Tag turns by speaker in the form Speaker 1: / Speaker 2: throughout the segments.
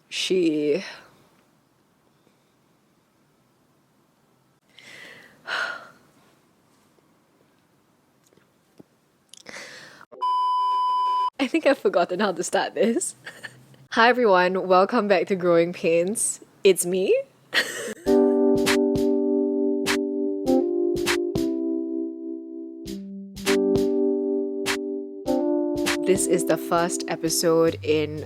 Speaker 1: She I think I've forgotten how to start this. Hi everyone, welcome back to Growing Pains. It's me. This is the first episode in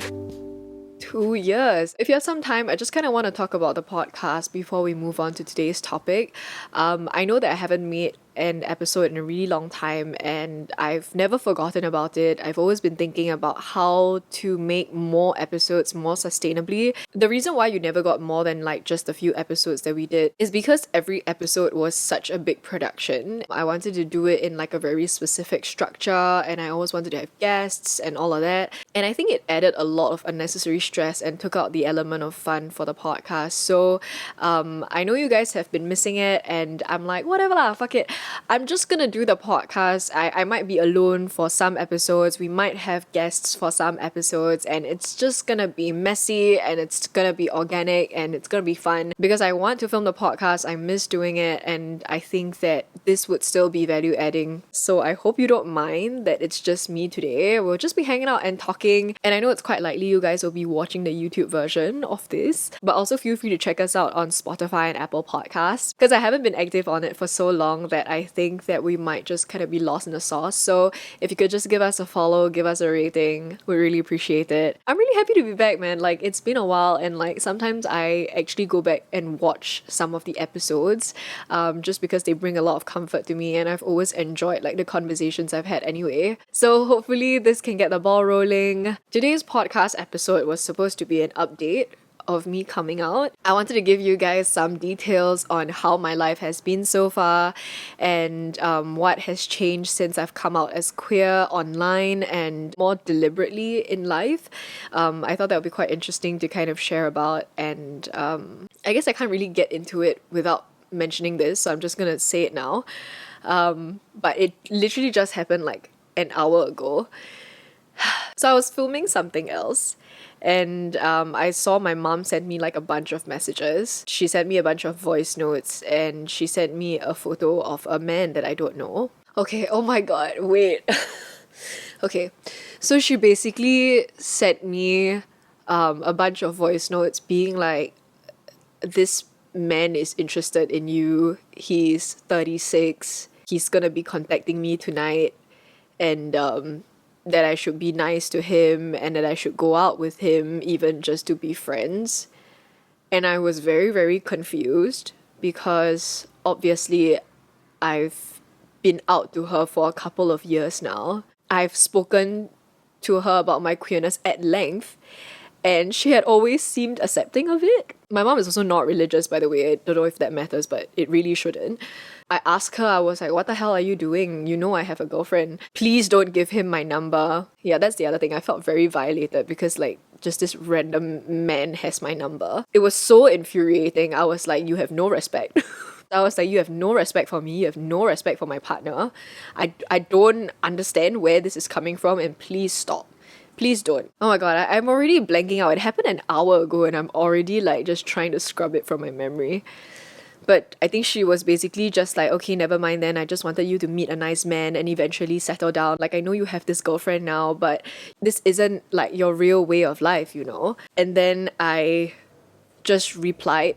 Speaker 1: 2 years. If you have some time, I just kind of want to talk about the podcast before we move on to today's topic. I know that I haven't made an episode in a really long time and I've never forgotten about it. I've always been thinking about how to make more episodes more sustainably. The reason why you never got more than like just a few episodes that we did is because every episode was such a big production. I wanted to do it in like a very specific structure and I always wanted to have guests and all of that. And I think it added a lot of unnecessary stress and took out the element of fun for the podcast. So I know you guys have been missing it and I'm like, whatever lah, fuck it. I'm just gonna do the podcast. I might be alone for some episodes. We might have guests for some episodes and it's just gonna be messy and it's gonna be organic and it's gonna be fun because I want to film the podcast. I miss doing it and I think that this would still be value adding. So I hope you don't mind that it's just me today. We'll just be hanging out and talking. And I know it's quite likely you guys will be watching the YouTube version of this, but also feel free to check us out on Spotify and Apple Podcasts because I haven't been active on it for so long that I think that we might just kind of be lost in the sauce. So if you could just give us a follow, give us a rating, we really appreciate it. I'm really happy to be back, man. Like it's been a while and like sometimes I actually go back and watch some of the episodes just because they bring a lot of comfort to me and I've always enjoyed like the conversations I've had anyway. So hopefully this can get the ball rolling. Today's podcast episode was supposed to be an update of me coming out. I wanted to give you guys some details on how my life has been so far and what has changed since I've come out as queer online and more deliberately in life. I thought that would be quite interesting to kind of share about and I guess I can't really get into it without mentioning this, so I'm just gonna say it now. But it literally just happened like an hour ago. So I was filming something else and I saw my mom send me like a bunch of messages. She sent me a bunch of voice notes and she sent me a photo of a man that I don't know. Okay, oh my god, wait. Okay, so she basically sent me a bunch of voice notes being like, this man is interested in you, he's 36, he's gonna be contacting me tonight and that I should be nice to him and that I should go out with him even just to be friends. And I was very, very confused because obviously I've been out to her for a couple of years now. I've spoken to her about my queerness at length and she had always seemed accepting of it. My mom is also not religious, by the way. I don't know if that matters, but it really shouldn't. I asked her, I was like, what the hell are you doing? You know I have a girlfriend. Please don't give him my number. Yeah, that's the other thing. I felt very violated because like just this random man has my number. It was so infuriating. I was like, you have no respect. I was like, you have no respect for me, you have no respect for my partner. I don't understand where this is coming from and please stop. Please don't. Oh my god, I'm already blanking out. It happened an hour ago and I'm already like just trying to scrub it from my memory. But I think she was basically just like, okay, never mind then. I just wanted you to meet a nice man and eventually settle down. Like, I know you have this girlfriend now, but this isn't like your real way of life, you know? And then I just replied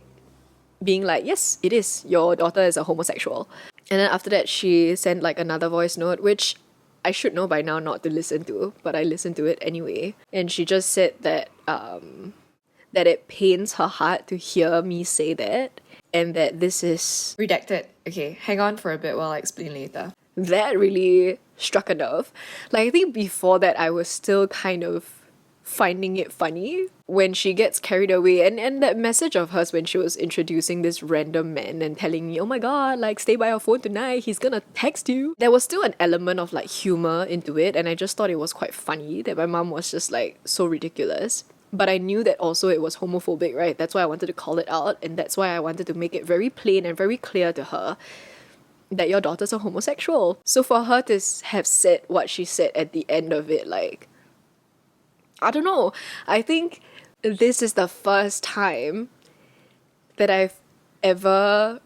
Speaker 1: being like, yes, it is. Your daughter is a homosexual. And then after that, she sent like another voice note, which I should know by now not to listen to, but I listened to it anyway. And she just said that that it pains her heart to hear me say that and that this is redacted. Okay, hang on for a bit while I explain later. That really struck a nerve. Like I think before that I was still kind of finding it funny when she gets carried away and that message of hers when she was introducing this random man and telling me, oh my god, like stay by your phone tonight, he's gonna text you. There was still an element of like humor into it and I just thought it was quite funny that my mom was just like so ridiculous. But I knew that also it was homophobic, right? That's why I wanted to call it out and that's why I wanted to make it very plain and very clear to her that your daughter's a homosexual. So for her to have said what she said at the end of it, like, I don't know. I think this is the first time that I've ever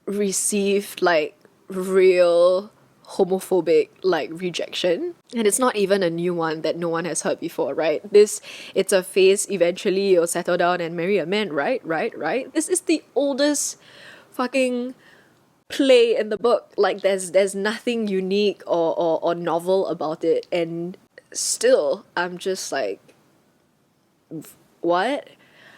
Speaker 1: received like real homophobic like rejection, and it's not even a new one that no one has heard before, right? It's a phase. Eventually you'll settle down and marry a man, right. This is the oldest fucking play in the book. Like there's nothing unique or novel about it, and still I'm just like, what?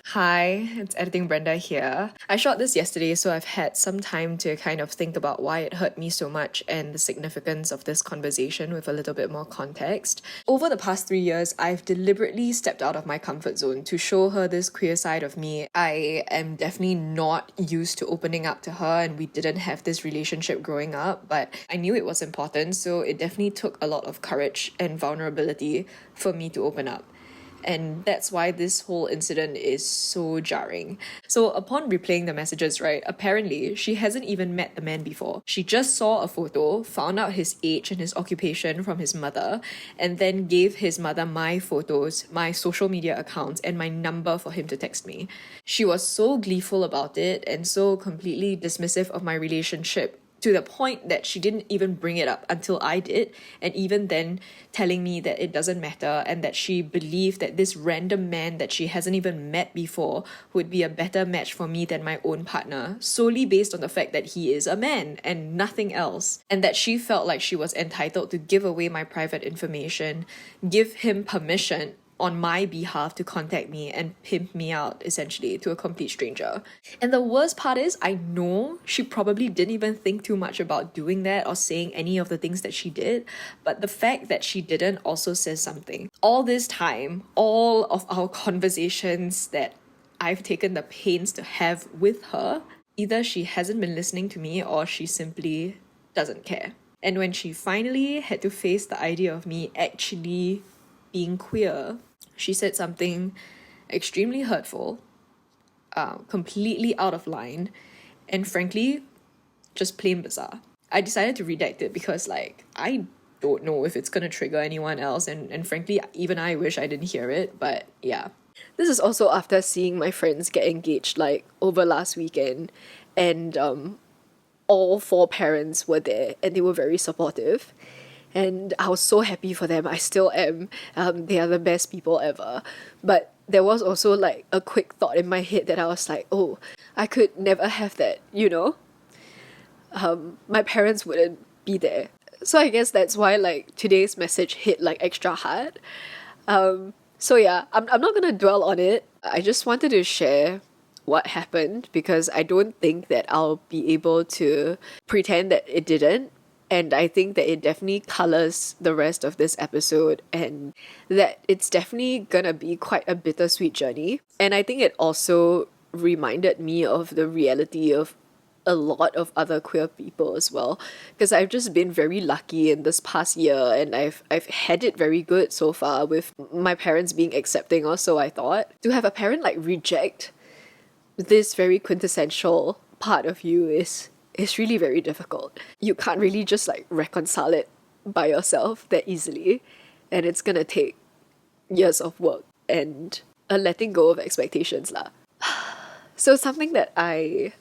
Speaker 1: Hi, it's Editing Brenda here. I shot this yesterday, so I've had some time to kind of think about why it hurt me so much and the significance of this conversation with a little bit more context. Over the past 3 years, I've deliberately stepped out of my comfort zone to show her this queer side of me. I am definitely not used to opening up to her, and we didn't have this relationship growing up, but I knew it was important, so it definitely took a lot of courage and vulnerability for me to open up. And that's why this whole incident is so jarring. So upon replaying the messages, right, apparently she hasn't even met the man before. She just saw a photo, found out his age and his occupation from his mother, and then gave his mother my photos, my social media accounts, and my number for him to text me. She was so gleeful about it and so completely dismissive of my relationship, to the point that she didn't even bring it up until I did, and even then telling me that it doesn't matter and that she believed that this random man that she hasn't even met before would be a better match for me than my own partner, solely based on the fact that he is a man and nothing else, and that she felt like she was entitled to give away my private information, give him permission on my behalf to contact me and pimp me out, essentially, to a complete stranger. And the worst part is, I know she probably didn't even think too much about doing that or saying any of the things that she did, but the fact that she didn't also says something. All this time, all of our conversations that I've taken the pains to have with her, either she hasn't been listening to me or she simply doesn't care. And when she finally had to face the idea of me actually being queer, she said something extremely hurtful, completely out of line, and frankly, just plain bizarre. I decided to redact it because, like, I don't know if it's gonna trigger anyone else, and frankly, even I wish I didn't hear it, but yeah. This is also after seeing my friends get engaged, like, over last weekend, and all 4 parents were there, and they were very supportive. And I was so happy for them. I still am. They are the best people ever. But there was also like a quick thought in my head that I was like, oh, I could never have that, you know? My parents wouldn't be there. So I guess that's why like today's message hit like extra hard. So yeah, I'm not gonna dwell on it. I just wanted to share what happened because I don't think that I'll be able to pretend that it didn't. And I think that it definitely colors the rest of this episode, and that it's definitely gonna be quite a bittersweet journey. And I think it also reminded me of the reality of a lot of other queer people as well, because I've just been very lucky in this past year, and I've had it very good so far with my parents being accepting, or so I thought. To have a parent like reject this very quintessential part of you is really very difficult. You can't really just like reconcile it by yourself that easily, and it's gonna take years of work and a letting go of expectations lah. So something that I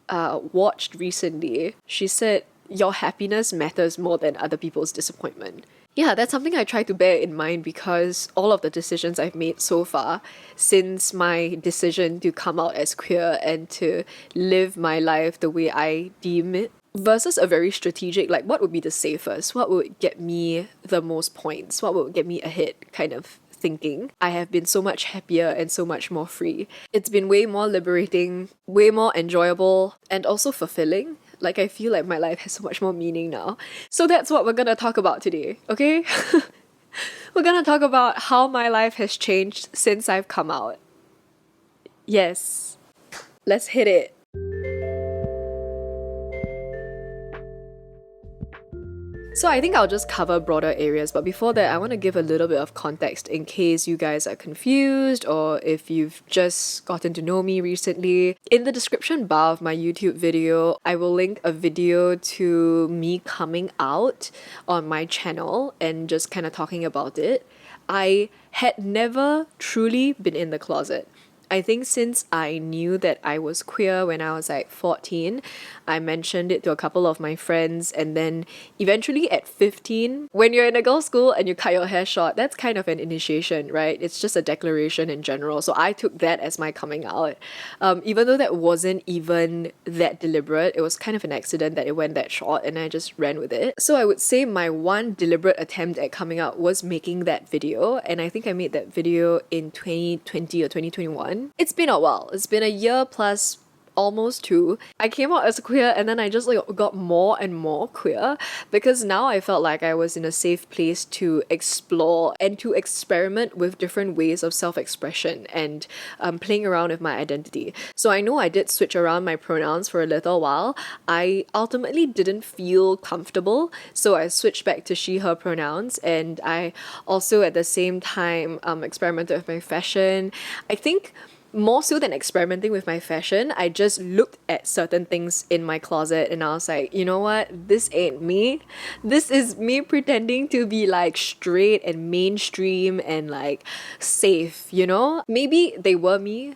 Speaker 1: watched recently, she said, your happiness matters more than other people's disappointment. Yeah, that's something I try to bear in mind because all of the decisions I've made so far, since my decision to come out as queer and to live my life the way I deem it, versus a very strategic, like what would be the safest, what would get me the most points, what would get me ahead kind of thinking, I have been so much happier and so much more free. It's been way more liberating, way more enjoyable, and also fulfilling. Like, I feel like my life has so much more meaning now. So that's what we're gonna talk about today, okay? We're gonna talk about how my life has changed since I've come out. Yes. Let's hit it. So I think I'll just cover broader areas, but before that, I want to give a little bit of context in case you guys are confused or if you've just gotten to know me recently. In the description bar of my YouTube video, I will link a video to me coming out on my channel and just kind of talking about it. I had never truly been in the closet. I think since I knew that I was queer when I was like 14, I mentioned it to a couple of my friends, and then eventually at 15, when you're in a girls' school and you cut your hair short, that's kind of an initiation, right? It's just a declaration in general. So I took that as my coming out. Even though that wasn't even that deliberate, it was kind of an accident that it went that short and I just ran with it. So I would say my one deliberate attempt at coming out was making that video, and I think I made that video in 2020 or 2021. It's been a while. It's been a year plus almost two. I came out as queer and then I just like got more and more queer because now I felt like I was in a safe place to explore and to experiment with different ways of self-expression and playing around with my identity. So I know I did switch around my pronouns for a little while. I ultimately didn't feel comfortable, so I switched back to she, her pronouns, and I also at the same time experimented with my fashion. I think more so than experimenting with my fashion, I just looked at certain things in my closet and I was like, you know what? This ain't me. This is me pretending to be like straight and mainstream and like safe, you know? Maybe they were me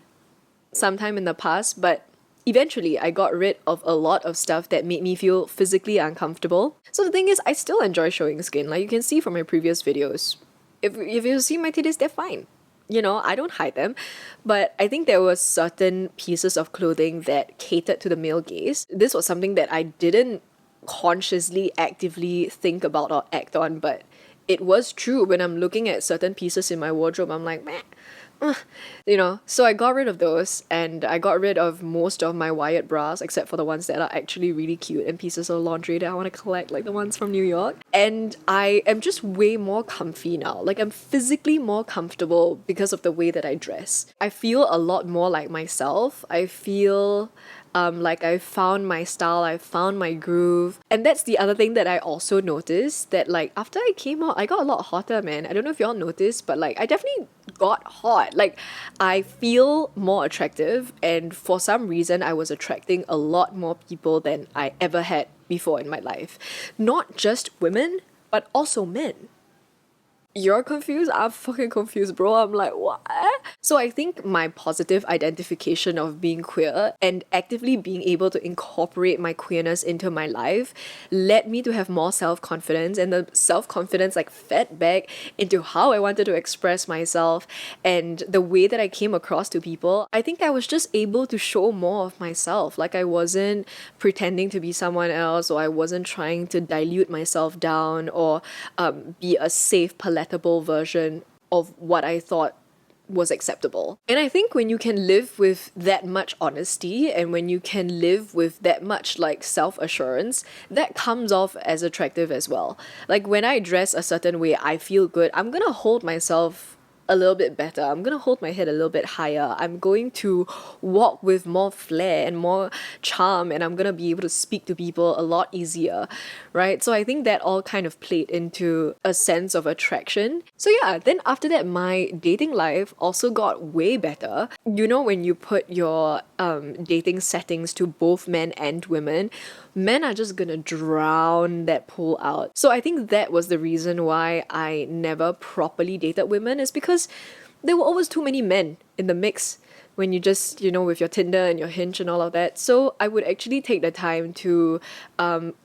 Speaker 1: sometime in the past, but eventually I got rid of a lot of stuff that made me feel physically uncomfortable. So the thing is, I still enjoy showing skin. Like you can see from my previous videos. If you see my titties, they're fine. You know, I don't hide them, but I think there were certain pieces of clothing that catered to the male gaze. This was something that I didn't consciously, actively think about or act on, but it was true. When I'm looking at certain pieces in my wardrobe, I'm like, meh. You know, so I got rid of those and I got rid of most of my wired bras except for the ones that are actually really cute and pieces of laundry that I want to collect, like the ones from New York. And I am just way more comfy now. Like I'm physically more comfortable because of the way that I dress. I feel a lot more like myself. I feel like I found my style, I found my groove. And that's the other thing that I also noticed, that like after I came out, I got a lot hotter, man. I don't know if y'all noticed, but like I definitely got hot. Like I feel more attractive, and for some reason I was attracting a lot more people than I ever had before in my life. Not just women, but also men. You're confused? I'm fucking confused, bro. I'm like, what? So I think my positive identification of being queer and actively being able to incorporate my queerness into my life led me to have more self-confidence, and the self-confidence like fed back into how I wanted to express myself and the way that I came across to people. I think I was just able to show more of myself. Like I wasn't pretending to be someone else, or I wasn't trying to dilute myself down or be a safe, palatable version of what I thought was acceptable. And I think when you can live with that much honesty and when you can live with that much like self-assurance, that comes off as attractive as well. Like when I dress a certain way, I feel good. I'm gonna hold myself a little bit better. I'm gonna hold my head a little bit higher. I'm going to walk with more flair and more charm, and I'm gonna be able to speak to people a lot easier, right? So I think that all kind of played into a sense of attraction. So yeah, then after that, my dating life also got way better. You know, when you put your dating settings to both men and women, men are just gonna drown that pool out. So I think that was the reason why I never properly dated women, is because there were always too many men in the mix when you just, you know, with your Tinder and your Hinge and all of that. So I would actually take the time to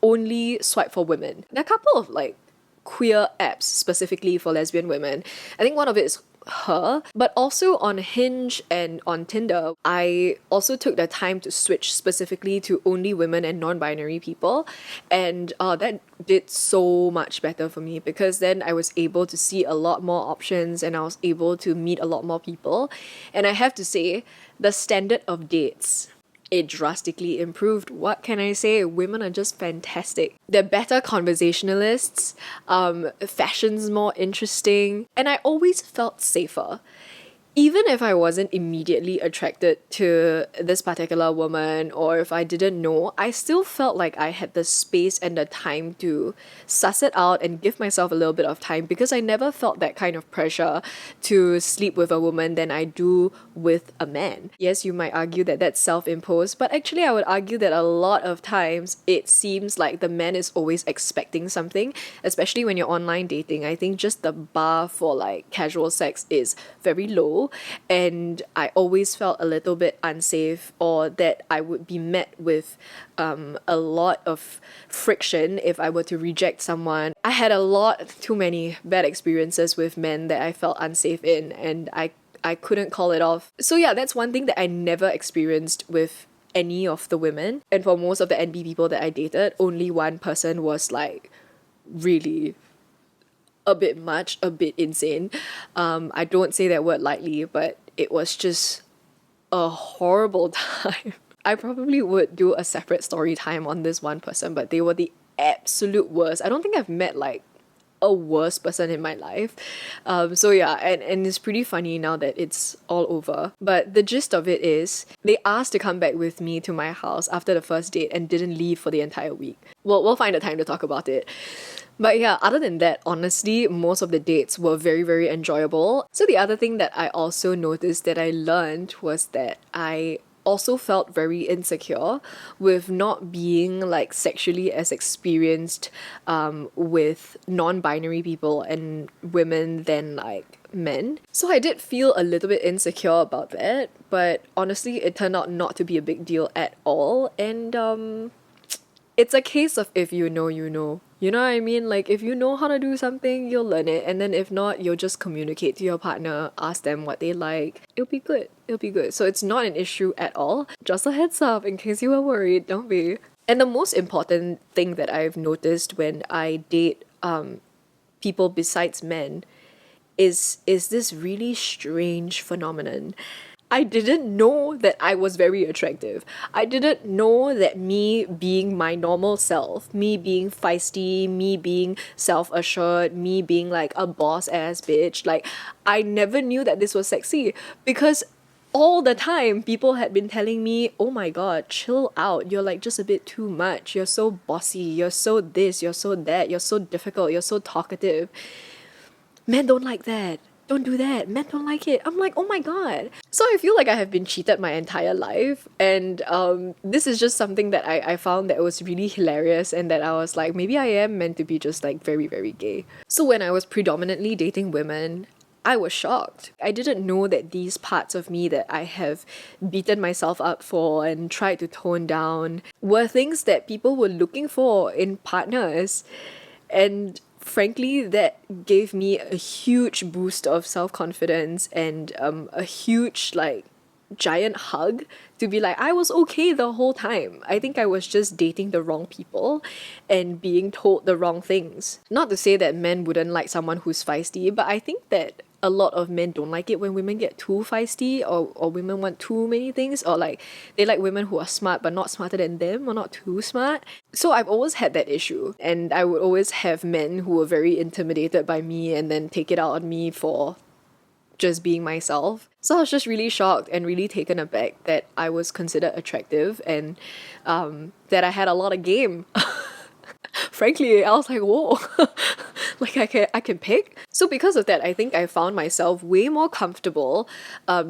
Speaker 1: only swipe for women. There are a couple of like queer apps specifically for lesbian women. I think one of it is Her, but also on Hinge and on Tinder, I also took the time to switch specifically to only women and non-binary people, and that did so much better for me because then I was able to see a lot more options and I was able to meet a lot more people. And I have to say, the standard of dates, it drastically improved. What can I say? Women are just fantastic. They're better conversationalists, fashion's more interesting, and I always felt safer. even if I wasn't immediately attracted to this particular woman, or if I didn't know, I still felt like I had the space and the time to suss it out and give myself a little bit of time, because I never felt that kind of pressure to sleep with a woman than I do with a man. Yes, you might argue that that's self-imposed, but actually I would argue that a lot of times it seems like the man is always expecting something, especially when you're online dating. I think just the bar for like casual sex is very low, and I always felt a little bit unsafe, or that I would be met with a lot of friction if I were to reject someone. I had a lot too many bad experiences with men that I felt unsafe in, and I couldn't call it off. So yeah, that's one thing that I never experienced with any of the women. And for most of the NB people that I dated, only one person was like really a bit much, a bit insane. I don't say that word lightly, but it was just a horrible time. I probably would do a separate story time on this one person, but they were the absolute worst. I don't think I've met like a worse person in my life. So yeah, and it's pretty funny now that it's all over. But the gist of it is, they asked to come back with me to my house after the first date and didn't leave for the entire week. We'll find a time to talk about it. But yeah, other than that, honestly, most of the dates were very, very enjoyable. So the other thing that I also noticed that I learned was that I also felt very insecure with not being like sexually as experienced with non-binary people and women than like men. So I did feel a little bit insecure about that, but honestly it turned out not to be a big deal at all. And it's a case of if you know, you know. You know what I mean? Like, if you know how to do something, you'll learn it. And then if not, you'll just communicate to your partner, ask them what they like. It'll be good. It'll be good. So it's not an issue at all. Just a heads up in case you were worried. Don't be. And the most important thing that I've noticed when I date people besides men is this really strange phenomenon. I didn't know that I was very attractive. I didn't know that me being my normal self, me being feisty, me being self-assured, me being like a boss-ass bitch, like, I never knew that this was sexy, because all the time people had been telling me, oh my god, chill out, you're like just a bit too much, you're so bossy, you're so this, you're so that, you're so difficult, you're so talkative. Men don't like that. Don't do that. Men don't like it. I'm like, oh my god. So I feel like I have been cheated my entire life. And this is just something that I found that was really hilarious, and that I was like, maybe I am meant to be just like very, very gay. So when I was predominantly dating women, I was shocked. I didn't know that these parts of me that I have beaten myself up for and tried to tone down were things that people were looking for in partners. And frankly, that gave me a huge boost of self-confidence and a huge, like, giant hug to be like, I was okay the whole time. I think I was just dating the wrong people and being told the wrong things. Not to say that men wouldn't like someone who's feisty, but I think that a lot of men don't like it when women get too feisty, or women want too many things, or like they like women who are smart but not smarter than them, or not too smart. So I've always had that issue, and I would always have men who were very intimidated by me and then take it out on me for just being myself. So I was just really shocked and really taken aback that I was considered attractive, and that I had a lot of game. Frankly, I was like, whoa, like I can pick. So because of that, I think I found myself way more comfortable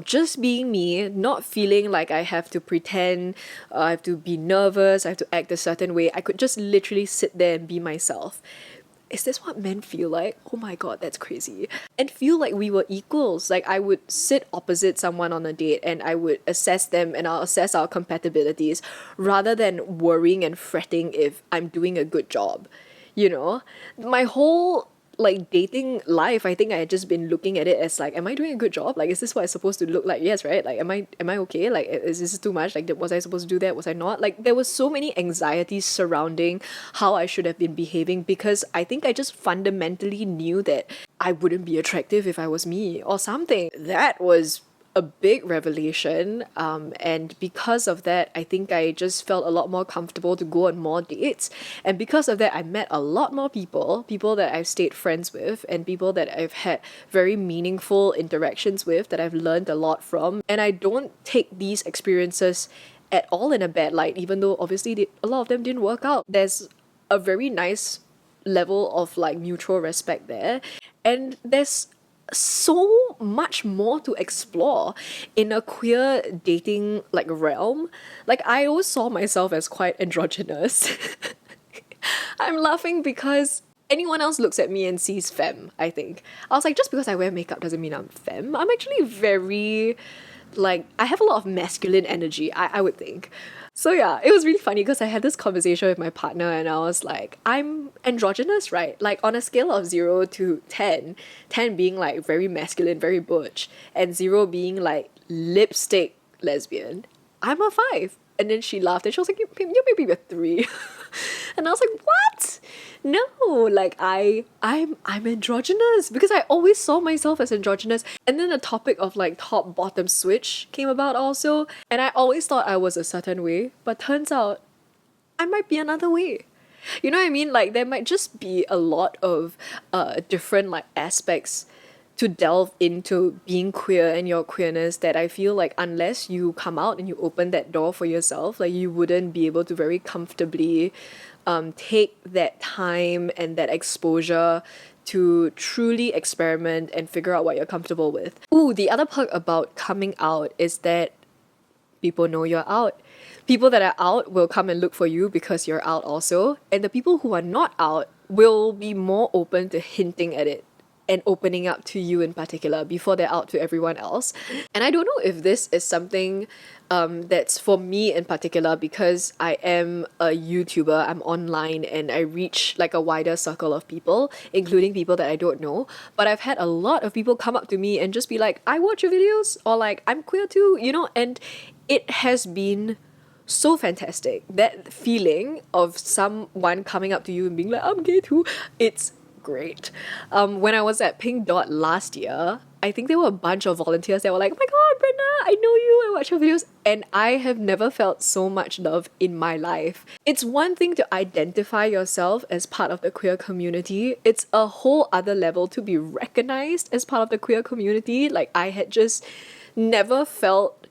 Speaker 1: just being me, not feeling like I have to pretend, I have to be nervous, I have to act a certain way. I could just literally sit there and be myself. Is this what men feel like? Oh my god, that's crazy. And feel like we were equals. Like, I would sit opposite someone on a date and I would assess them and I'll assess our compatibilities rather than worrying and fretting if I'm doing a good job. You know? My whole like dating life, I think I had just been looking at it as like, am I doing a good job? Like, is this what it's supposed to look like? Yes, right? Like, am I okay? Like, is this too much? Like, was I supposed to do that? Was I not? Like, there was so many anxieties surrounding how I should have been behaving, because I think I just fundamentally knew that I wouldn't be attractive if I was me or something. That was a big revelation. And because of that, I think I just felt a lot more comfortable to go on more dates. And because of that, I met a lot more people that I've stayed friends with, and people that I've had very meaningful interactions with that I've learned a lot from. And I don't take these experiences at all in a bad light, even though obviously a lot of them didn't work out. There's a very nice level of like mutual respect there. And there's so much more to explore in a queer dating like realm. Like I always saw myself as quite androgynous. I'm laughing because anyone else looks at me and sees femme, I think. I was like, just because I wear makeup doesn't mean I'm femme. I'm actually very, like, I have a lot of masculine energy, I would think. So yeah, it was really funny because I had this conversation with my partner and I was like, I'm androgynous, right? Like on a scale of 0 to 10, 10 being like very masculine, very butch, and 0 being like lipstick lesbian, I'm a 5. And then she laughed and she was like, you're maybe a 3. And I was like, what? No, like I'm androgynous because I always saw myself as androgynous. And then the topic of like top bottom switch came about also, and I always thought I was a certain way, but turns out I might be another way. You know what I mean? Like there might just be a lot of different like aspects to delve into being queer and your queerness that I feel like unless you come out and you open that door for yourself, like you wouldn't be able to very comfortably take that time and that exposure to truly experiment and figure out what you're comfortable with. Ooh, the other part about coming out is that people know you're out. People that are out will come and look for you because you're out also. And the people who are not out will be more open to hinting at it and opening up to you in particular before they're out to everyone else. And I don't know if this is something that's for me in particular because I am a YouTuber, I'm online and I reach like a wider circle of people, including people that I don't know. But I've had a lot of people come up to me and just be like, I watch your videos, or like, I'm queer too, you know, and it has been so fantastic. That feeling of someone coming up to you and being like, I'm gay too, it's great. When I was at Pink Dot last year, I think there were a bunch of volunteers that were like, oh my god, Brenda, I know you, I watch your videos, and I have never felt so much love in my life. It's one thing to identify yourself as part of the queer community, it's a whole other level to be recognized as part of the queer community. Like I had just never felt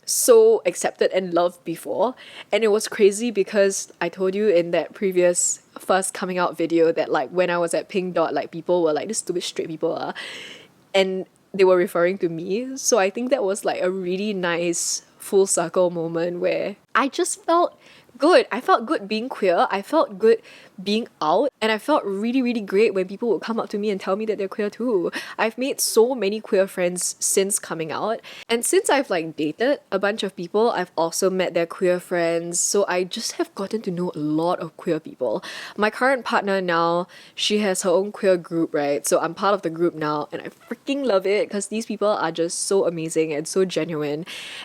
Speaker 1: so accepted and loved before. And it was crazy because I told you in that previous first coming out video that like when I was at Pink Dot, like people were like, this stupid straight people and they were referring to me. So I think that was like a really nice full circle moment where I just felt good. I felt good being queer. I felt good being out. And I felt really, really great when people would come up to me and tell me that they're queer too. I've made so many queer friends since coming out. And since I've like dated a bunch of people, I've also met their queer friends. So I just have gotten to know a lot of queer people. My current partner now, she has her own queer group, right? So I'm part of the group now and I freaking love it because these people are just so amazing and so genuine.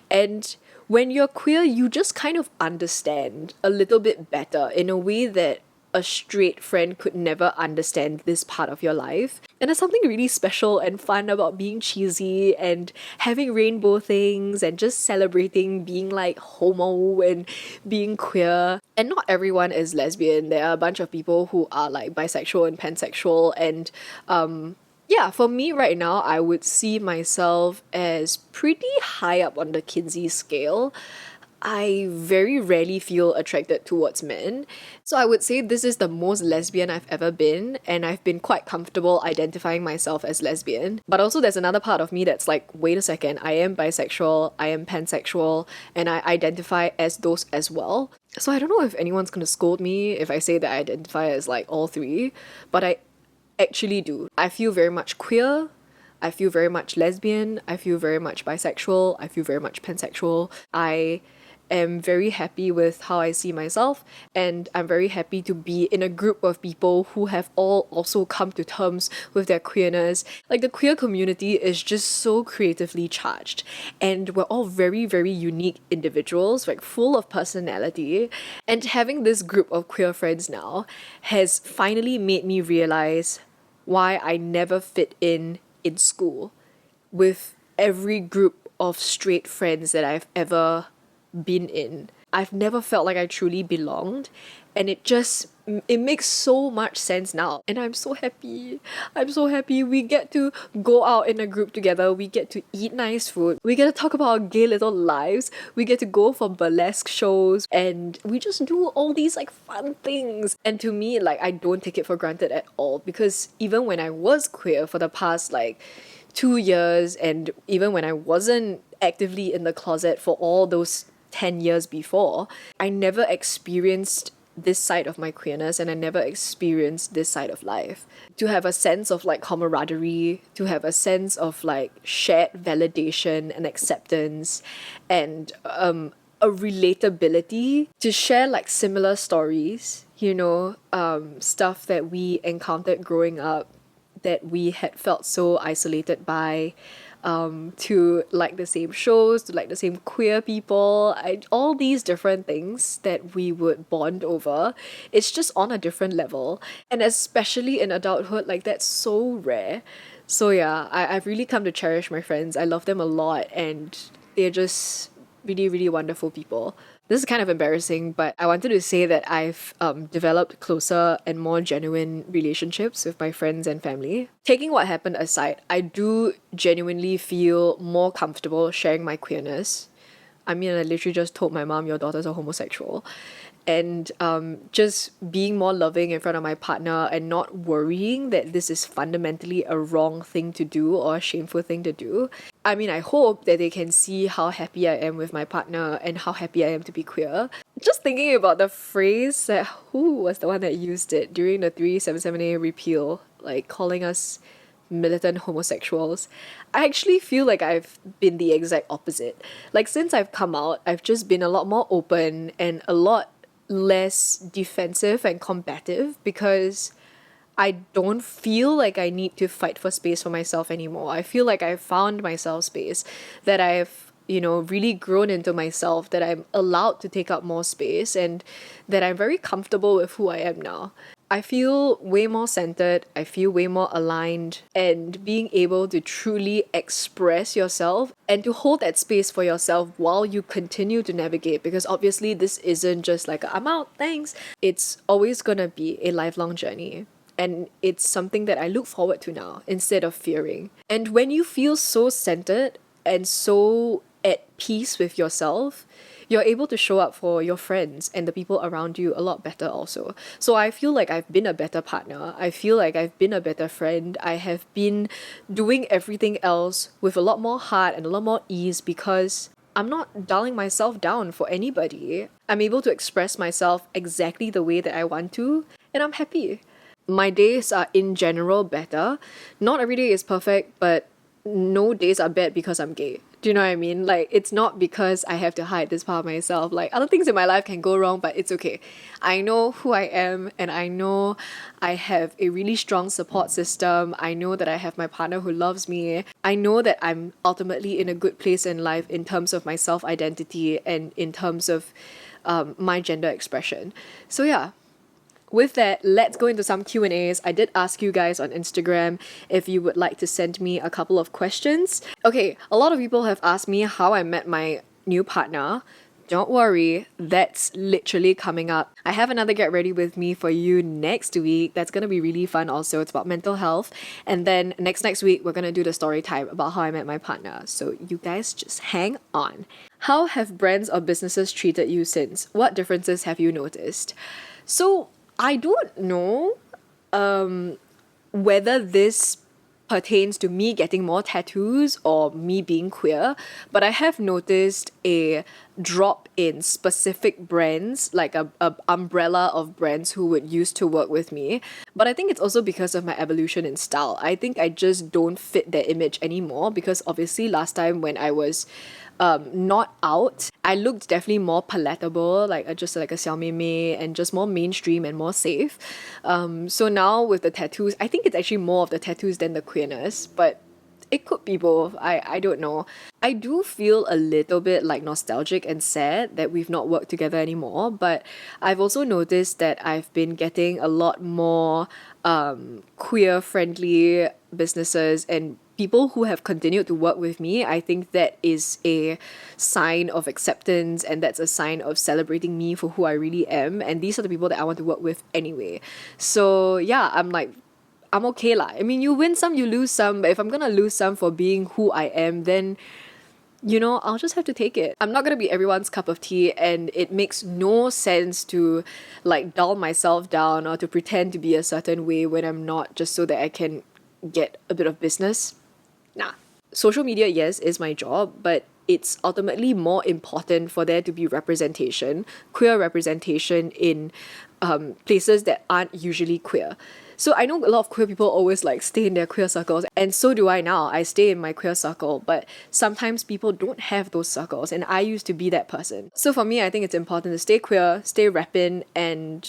Speaker 1: And when you're queer, you just kind of understand a little bit better in a way that a straight friend could never understand this part of your life. And there's something really special and fun about being cheesy and having rainbow things and just celebrating being like homo and being queer. And not everyone is lesbian. There are a bunch of people who are like bisexual and pansexual, and yeah, for me right now, I would see myself as pretty high up on the Kinsey scale. I very rarely feel attracted towards men. So I would say this is the most lesbian I've ever been, and I've been quite comfortable identifying myself as lesbian. But also there's another part of me that's like, wait a second, I am bisexual, I am pansexual, and I identify as those as well. So I don't know if anyone's gonna scold me if I say that I identify as like all three, but I actually do. I feel very much queer, I feel very much lesbian, I feel very much bisexual, I feel very much pansexual. I am very happy with how I see myself, and I'm very happy to be in a group of people who have all also come to terms with their queerness. Like the queer community is just so creatively charged, and we're all very, very unique individuals, like full of personality. And having this group of queer friends now has finally made me realize why I never fit in school with every group of straight friends that I've ever been in. I've never felt like I truly belonged, and it makes so much sense now, and I'm so happy. I'm so happy we get to go out in a group together, we get to eat nice food, we get to talk about our gay little lives, we get to go for burlesque shows, and we just do all these like fun things. And to me, like, I don't take it for granted at all, because even when I was queer for the past like 2 years, and even when I wasn't actively in the closet for all those 10 years before, I never experienced this side of my queerness, and I never experienced this side of life. To have a sense of like camaraderie, to have a sense of like shared validation and acceptance, and a relatability, to share like similar stories, stuff that we encountered growing up that we had felt so isolated by, to like the same shows, to like the same queer people, all these different things that we would bond over. It's just on a different level. And especially in adulthood, like, that's so rare. So yeah, I've really come to cherish my friends. I love them a lot, and they're just really, really wonderful people. This is kind of embarrassing, but I wanted to say that I've developed closer and more genuine relationships with my friends and family. Taking what happened aside, I do genuinely feel more comfortable sharing my queerness. I mean, I literally just told my mom, your daughter's a homosexual. And just being more loving in front of my partner and not worrying that this is fundamentally a wrong thing to do or a shameful thing to do. I mean, I hope that they can see how happy I am with my partner and how happy I am to be queer. Just thinking about the phrase, that who was the one that used it during the 377A repeal, like calling us militant homosexuals. I actually feel like I've been the exact opposite. Like, since I've come out, I've just been a lot more open and a lot less defensive and combative, because I don't feel like I need to fight for space for myself anymore. I feel like I've found myself space, that I've really grown into myself, that I'm allowed to take up more space, and that I'm very comfortable with who I am now. I feel way more centered, I feel way more aligned, and being able to truly express yourself and to hold that space for yourself while you continue to navigate, because obviously this isn't just like I'm out, thanks. It's always gonna be a lifelong journey. And it's something that I look forward to now instead of fearing. And when you feel so centered and so at peace with yourself, you're able to show up for your friends and the people around you a lot better also. So I feel like I've been a better partner. I feel like I've been a better friend. I have been doing everything else with a lot more heart and a lot more ease, because I'm not dulling myself down for anybody. I'm able to express myself exactly the way that I want to, and I'm happy. My days are in general better. Not every day is perfect, but no days are bad because I'm gay. Do you know what I mean? Like, it's not because I have to hide this part of myself. Like, other things in my life can go wrong, but it's okay. I know who I am, and I know I have a really strong support system. I know that I have my partner who loves me. I know that I'm ultimately in a good place in life in terms of my self-identity and in terms of my gender expression. So yeah. With that, let's go into some Q&As. I did ask you guys on Instagram if you would like to send me a couple of questions. Okay, a lot of people have asked me how I met my new partner. Don't worry, that's literally coming up. I have another Get Ready With Me for you next week. That's going to be really fun also. It's about mental health. And then next week, we're going to do the story time about how I met my partner. So you guys just hang on. How have brands or businesses treated you since? What differences have you noticed? So I don't know whether this pertains to me getting more tattoos or me being queer, but I have noticed a drop in specific brands, like a umbrella of brands who would used to work with me. But I think it's also because of my evolution in style. I think I just don't fit their image anymore, because obviously last time when I was not out, I looked definitely more palatable, just like a xiao mei mei, and just more mainstream and more safe. So now with the tattoos, I think it's actually more of the tattoos than the queerness, but it could be both. I don't know. I do feel a little bit like nostalgic and sad that we've not worked together anymore, but I've also noticed that I've been getting a lot more queer friendly businesses and people who have continued to work with me, I think that is a sign of acceptance, and that's a sign of celebrating me for who I really am. And these are the people that I want to work with anyway. So yeah, I'm okay lah. I mean, you win some, you lose some, but if I'm gonna lose some for being who I am, then I'll just have to take it. I'm not gonna be everyone's cup of tea, and it makes no sense to like dull myself down or to pretend to be a certain way when I'm not, just so that I can get a bit of business. Nah. Social media, yes, is my job, but it's ultimately more important for there to be representation, queer representation in places that aren't usually queer. So I know a lot of queer people always like stay in their queer circles, and so do I now. I stay in my queer circle, but sometimes people don't have those circles, and I used to be that person. So for me, I think it's important to stay queer, stay reppin', and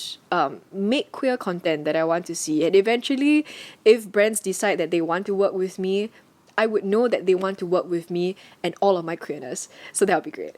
Speaker 1: make queer content that I want to see. And eventually, if brands decide that they want to work with me, I would know that they want to work with me and all of my queerness. So that would be great.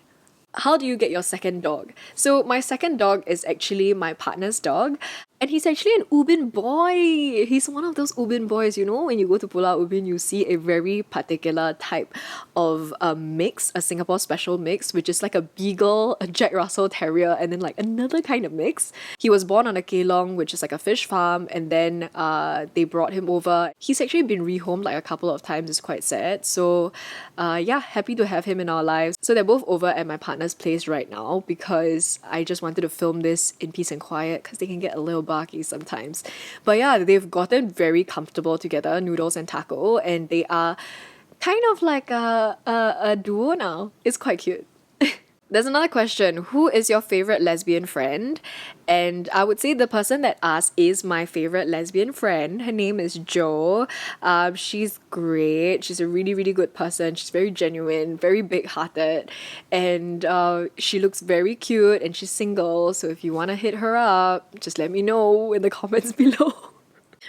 Speaker 1: How do you get your second dog? So my second dog is actually my partner's dog, and he's actually an Ubin boy. He's one of those Ubin boys, when you go to Pulau Ubin, you see a very particular type of mix, a Singapore special mix, which is like a beagle, a Jack Russell Terrier, and then like another kind of mix. He was born on a kelong, which is like a fish farm, and then they brought him over. He's actually been rehomed like a couple of times. It's quite sad. So yeah, happy to have him in our lives. So they're both over at my partner's place right now because I just wanted to film this in peace and quiet because they can get a little barky sometimes. But yeah, they've gotten very comfortable together, Noodles and Taco, and they are kind of like a duo now. It's quite cute. There's another question. Who is your favorite lesbian friend? And I would say the person that asked is my favorite lesbian friend. Her name is Jo. She's great. She's a really, really good person. She's very genuine, very big-hearted. And she looks very cute, and she's single. So if you want to hit her up, just let me know in the comments below.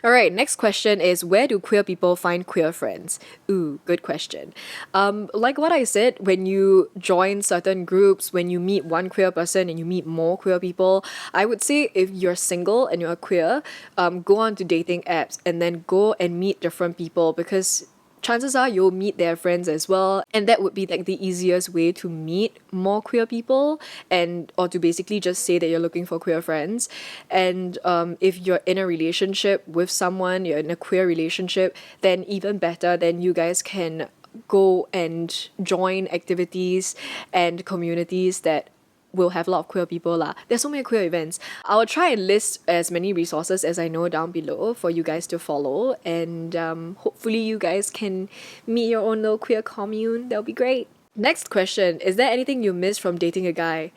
Speaker 1: Alright, next question is, where do queer people find queer friends? Ooh, good question. Like what I said, when you join certain groups, when you meet one queer person and you meet more queer people, I would say if you're single and you're queer, go on to dating apps and then go and meet different people, because chances are you'll meet their friends as well, and that would be like the easiest way to meet more queer people, and or to basically just say that you're looking for queer friends. And if you're in a relationship with someone, you're in a queer relationship, then even better, then you guys can go and join activities and communities that will have a lot of queer people lah. There's so many queer events. I'll try and list as many resources as I know down below for you guys to follow, and hopefully you guys can meet your own little queer commune. That'll be great. Next question, is there anything you miss from dating a guy?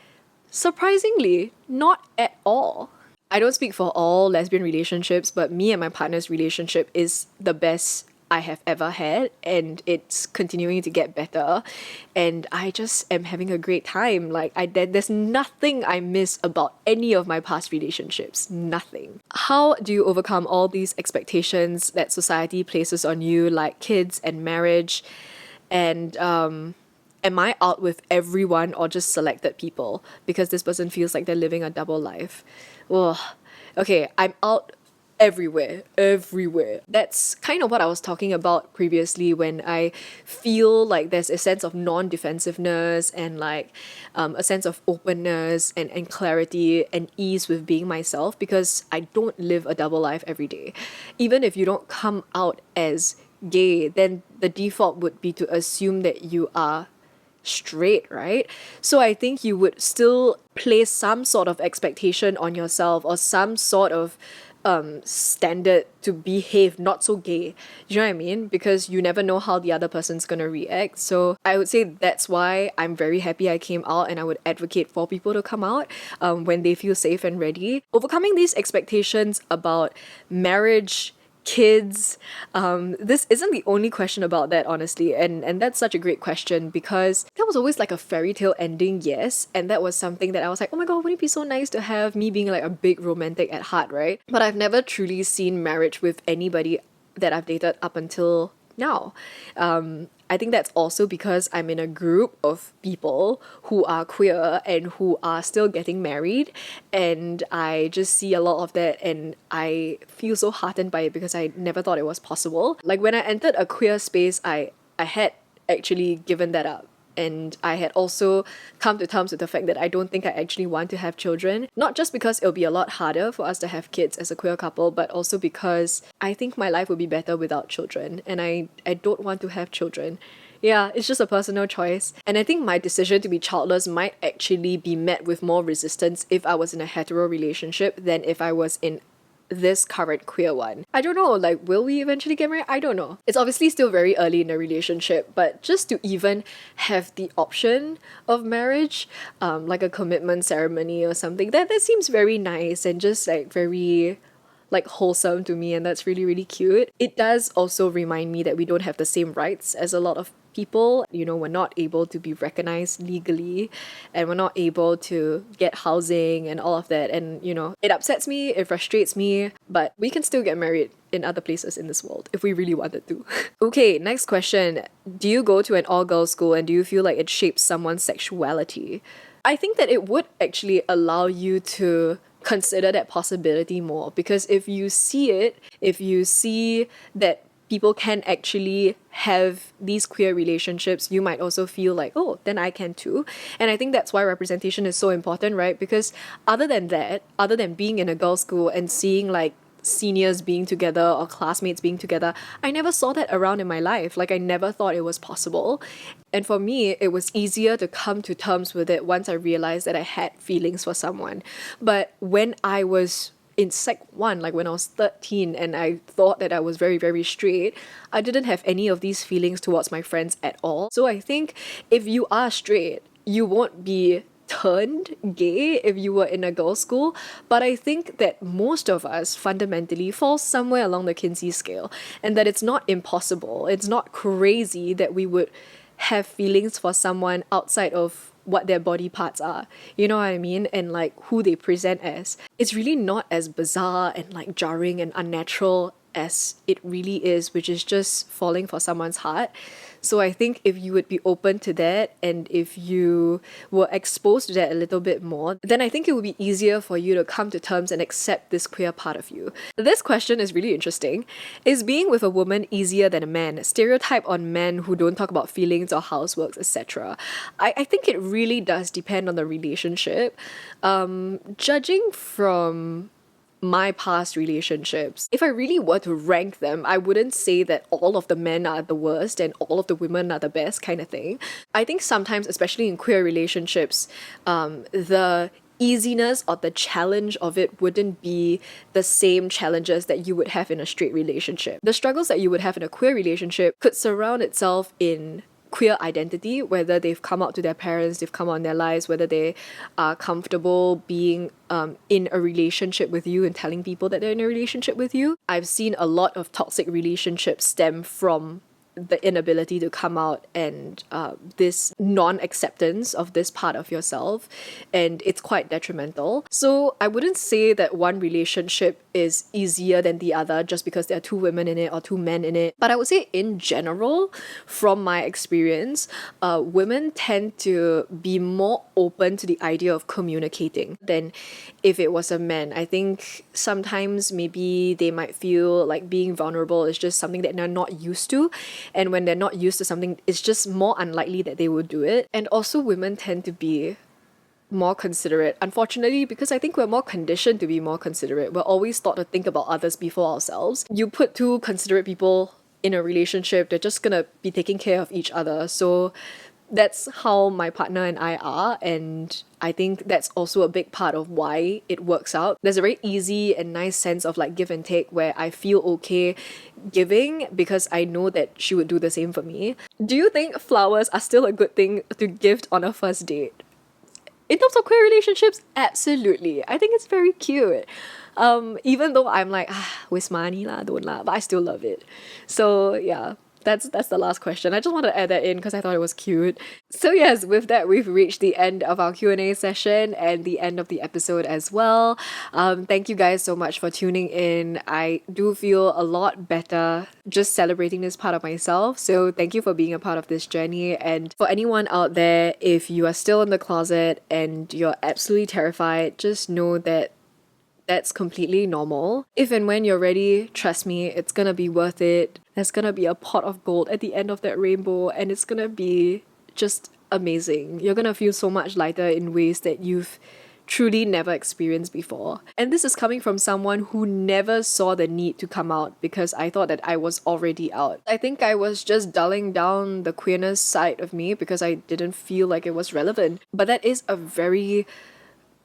Speaker 1: Surprisingly, not at all. I don't speak for all lesbian relationships, but me and my partner's relationship is the best I have ever had, and it's continuing to get better, and I just am having a great time. Like there's nothing I miss about any of my past relationships. Nothing. How do you overcome all these expectations that society places on you, like kids and marriage? And am I out with everyone or just selected people because this person feels like they're living a double life? Ugh. Okay, I'm out everywhere. That's kind of what I was talking about previously when I feel like there's a sense of non-defensiveness and like a sense of openness and clarity and ease with being myself, because I don't live a double life every day. Even if you don't come out as gay, then the default would be to assume that you are straight, right? So I think you would still place some sort of expectation on yourself or some sort of standard to behave not so gay. You know what I mean? Because you never know how the other person's gonna react. So I would say that's why I'm very happy I came out, and I would advocate for people to come out when they feel safe and ready. Overcoming these expectations about marriage, kids, this isn't the only question about that, honestly, and that's such a great question, because that was always like a fairy tale ending, yes, and that was something that I was like, oh my god, wouldn't it be so nice to have, me being like a big romantic at heart, right? But I've never truly seen marriage with anybody that I've dated up until now. I think that's also because I'm in a group of people who are queer and who are still getting married, and I just see a lot of that and I feel so heartened by it because I never thought it was possible. Like when I entered a queer space, I had actually given that up. And I had also come to terms with the fact that I don't think I actually want to have children. Not just because it'll be a lot harder for us to have kids as a queer couple, but also because I think my life would be better without children. And I don't want to have children. Yeah, it's just a personal choice. And I think my decision to be childless might actually be met with more resistance if I was in a hetero relationship than if I was in this current queer one. I don't know, like, will we eventually get married? I don't know. It's obviously still very early in a relationship, but just to even have the option of marriage, like a commitment ceremony or something, that seems very nice and just like very like wholesome to me, and that's really, really cute. It does also remind me that we don't have the same rights as a lot of people. You know, we're not able to be recognized legally and we're not able to get housing and all of that. And, you know, it upsets me, it frustrates me, but we can still get married in other places in this world if we really wanted to. Okay, next question. Do you go to an all-girls school and do you feel like it shapes someone's sexuality? I think that it would actually allow you to consider that possibility more, because if you see that people can actually have these queer relationships, you might also feel like, oh, then I can too. And I think that's why representation is so important, right? Because other than being in a girls' school and seeing like seniors being together or classmates being together, I never saw that around in my life. Like, I never thought it was possible. And for me, it was easier to come to terms with it once I realized that I had feelings for someone. But when I was in sec 1, like when I was 13 and I thought that I was very, very straight, I didn't have any of these feelings towards my friends at all. So I think if you are straight, you won't be turned gay if you were in a girls' school, but I think that most of us fundamentally fall somewhere along the Kinsey scale, and that it's not impossible, it's not crazy that we would have feelings for someone outside of what their body parts are, you know what I mean, and like who they present as. It's really not as bizarre and like jarring and unnatural as it really is, which is just falling for someone's heart. So I think if you would be open to that and if you were exposed to that a little bit more, then I think it would be easier for you to come to terms and accept this queer part of you. This question is really interesting. Is being with a woman easier than a man? Stereotype on men who don't talk about feelings or houseworks, etc. I think it really does depend on the relationship. Judging from my past relationships, if I really were to rank them, I wouldn't say that all of the men are the worst and all of the women are the best kind of thing. I think sometimes, especially in queer relationships, the easiness or the challenge of it wouldn't be the same challenges that you would have in a straight relationship. The struggles that you would have in a queer relationship could surround itself in queer identity, whether they've come out to their parents, they've come out in their lives, whether they are comfortable being in a relationship with you and telling people that they're in a relationship with you. I've seen a lot of toxic relationships stem from the inability to come out and this non-acceptance of this part of yourself, and it's quite detrimental. So I wouldn't say that one relationship is easier than the other just because there are two women in it or two men in it, but I would say in general, from my experience, women tend to be more open to the idea of communicating than if it was a man. I think sometimes maybe they might feel like being vulnerable is just something that they're not used to, and when they're not used to something, it's just more unlikely that they would do it. And also women tend to be more considerate, unfortunately, because I think we're more conditioned to be more considerate. We're always taught to think about others before ourselves. You put two considerate people in a relationship, they're just gonna be taking care of each other. So that's how my partner and I are, and I think that's also a big part of why it works out. There's a very easy and nice sense of like give and take where I feel okay giving because I know that she would do the same for me. Do you think flowers are still a good thing to gift on a first date? In terms of queer relationships, absolutely. I think it's very cute. Even though I'm like, waste money lah, don't lah, but I still love it. So yeah, that's the last question. I just wanted to add that in because I thought it was cute. So yes, with that, we've reached the end of our Q&A session and the end of the episode as well. Thank you guys so much for tuning in. I do feel a lot better just celebrating this part of myself. So thank you for being a part of this journey. And for anyone out there, if you are still in the closet and you're absolutely terrified, just know that that's completely normal. If and when you're ready, trust me, it's gonna be worth it. There's gonna be a pot of gold at the end of that rainbow, and it's gonna be just amazing. You're gonna feel so much lighter in ways that you've truly never experienced before. And this is coming from someone who never saw the need to come out because I thought that I was already out. I think I was just dulling down the queerness side of me because I didn't feel like it was relevant. But that is a very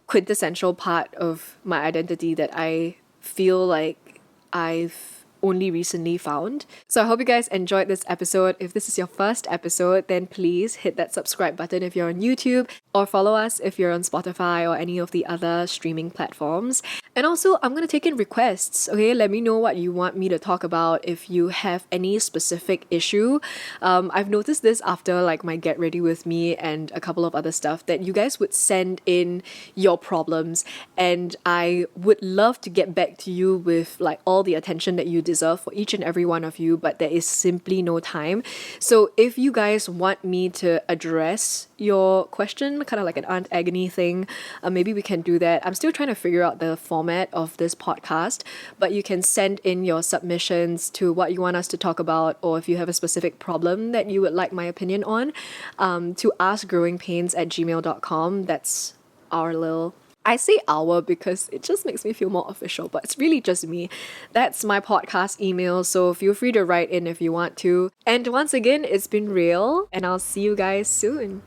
Speaker 1: quintessential part of my identity that I feel like I've only recently found. So I hope you guys enjoyed this episode. If this is your first episode, then please hit that subscribe button if you're on YouTube, or follow us if you're on Spotify or any of the other streaming platforms. And also, I'm going to take in requests, okay? Let me know what you want me to talk about if you have any specific issue. I've noticed this after like my Get Ready With Me and a couple of other stuff that you guys would send in your problems, and I would love to get back to you with like all the attention that you deserve for each and every one of you, but there is simply no time. So if you guys want me to address your question, kind of like an Aunt Agony thing, maybe we can do that. I'm still trying to figure out the format of this podcast, but you can send in your submissions to what you want us to talk about, or if you have a specific problem that you would like my opinion on, to askgrowingpains@gmail.com. That's our little... I say our because it just makes me feel more official, but it's really just me. That's my podcast email, so feel free to write in if you want to. And once again, it's been real, and I'll see you guys soon.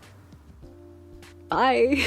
Speaker 1: Bye.